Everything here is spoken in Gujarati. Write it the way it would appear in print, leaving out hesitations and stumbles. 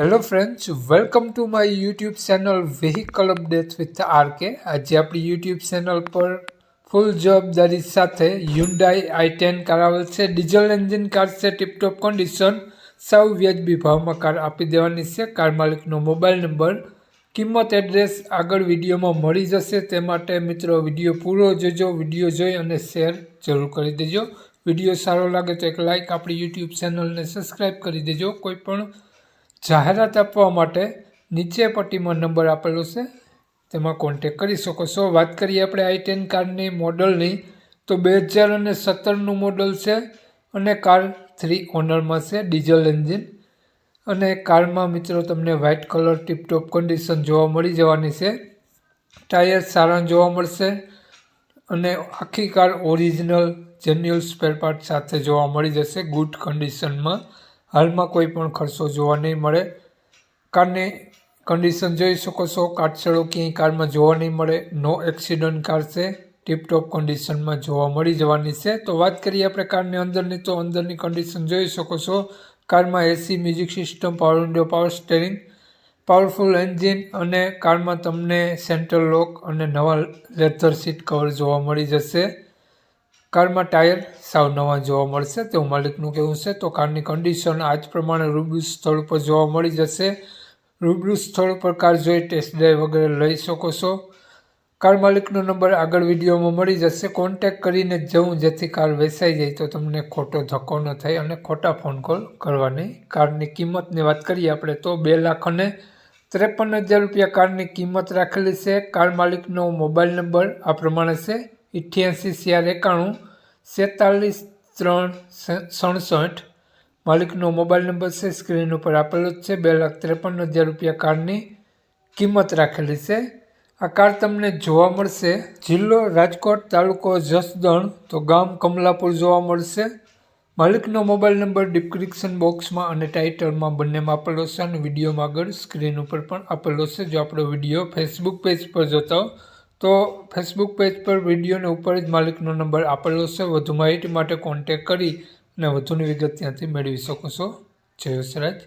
Hello friends, welcome to my YouTube channel vehicle update with RK. આજે આપણી યુટ્યુબ ચેનલ પર ફૂલ જવાબદારી સાથે હ્યુન્ડાઈ i10 કાર આવેલ છે। ડીઝલ એન્જિન કાર છે, ટીપટોપ કન્ડિશન, સાવ વ્યાજબી ભાવમાં કાર આપી દેવાની છે। કાર માલિકનો મોબાઈલ નંબર, કિંમત, એડ્રેસ આગળ વિડીયોમાં મળી જશે। તે માટે મિત્રો વિડીયો પૂરો જોજો, વિડીયો જોઈ અને શેર જરૂર કરી દેજો। વિડીયો સારો લાગે તો એક લાઇક, આપણી યુટ્યુબ ચેનલને સબસ્ક્રાઈબ કરી દેજો। કોઈ પણ જાહેરાત આપવા માટે નીચે પટ્ટીમાં નંબર આપેલો છે, તેમાં કોન્ટેક કરી શકો છો। વાત કરીએ આપણે i10 કારની મોડલની, તો 2017નું મોડલ છે અને કાર 3 ઓનરમાં છે, ડીઝલ એન્જિન। અને કારમાં મિત્રો તમને વ્હાઇટ કલર ટીપટોપ કન્ડિશન જોવા મળી જવાની છે। ટાયર સારા જોવા મળશે અને આખી car original genuine spare part સાથે જોવા મળી જશે, ગુડ કન્ડિશનમાં। હાલમાં કોઈ પણ ખર્ચો જોવા નહીં મળે। કારની કન્ડિશન જોઈ શકો છો, કાટછડો ક્યાંય કારમાં જોવા નહીં મળે। નો એક્સિડન્ટ કાર છે, ટીપટોપ કન્ડિશનમાં જોવા મળી જવાની છે। તો વાત કરીએ આપણે કારની અંદરની, તો અંદરની કન્ડિશન જોઈ શકો છો। કારમાં AC, music system, power window, power steering, powerful engine અને કારમાં તમને સેન્ટ્રલ લોક અને નવા લેધર સીટ કવર જોવા મળી જશે। કારમાં ટાયર સાવ નવા જોવા મળશે તેવું માલિકનું કહેવું છે। તો કારની કન્ડિશન આ જ પ્રમાણે રૂબરૂ સ્થળ પર જોવા મળી જશે। રૂબરૂ સ્થળ પર કાર જોઈ ટેસ્ટ ડ્રાઈવ વગેરે લઈ શકો છો। કાર માલિકનો નંબર આગળ વિડીયોમાં મળી જશે, કોન્ટેક કરીને જવું, જેથી કાર વેચાઈ જાય તો તમને ખોટો ધક્કો ન થાય અને ખોટા ફોન કોલ કરવા નહીં। કારની કિંમતની વાત કરીએ આપણે, તો 2,53,000 રૂપિયા કારની કિંમત રાખેલી છે। કાર માલિકનો મોબાઈલ નંબર આ પ્રમાણે છે: 88 491 46 367। માલિકનો મોબાઈલ નંબર છે, સ્ક્રીન ઉપર આપેલો જ છે। 2,53,000 રૂપિયા કારની કિંમત રાખેલી છે। આ કાર તમને જોવા મળશે જિલ્લો રાજકોટ, તાલુકો જસદણ, તો ગામ કમલાપુર જોવા મળશે। માલિકનો મોબાઈલ નંબર ડિસ્ક્રિપ્શન બોક્સમાં અને ટાઇટલમાં બંનેમાં આપેલો છે અને વિડીયોમાં આગળ સ્ક્રીન ઉપર પણ આપેલો છે। જો આપણો વિડીયો ફેસબુક પેજ પર જોતા હો તો ફેસબુક પેજ પર વિડીયોને ઉપર જ માલિકનો નંબર આપેલો છે। વધુ માહિતી માટે કોન્ટેક કરી અને વધુની વિગત ત્યાંથી મેળવી શકો છો। જય વસરાજ।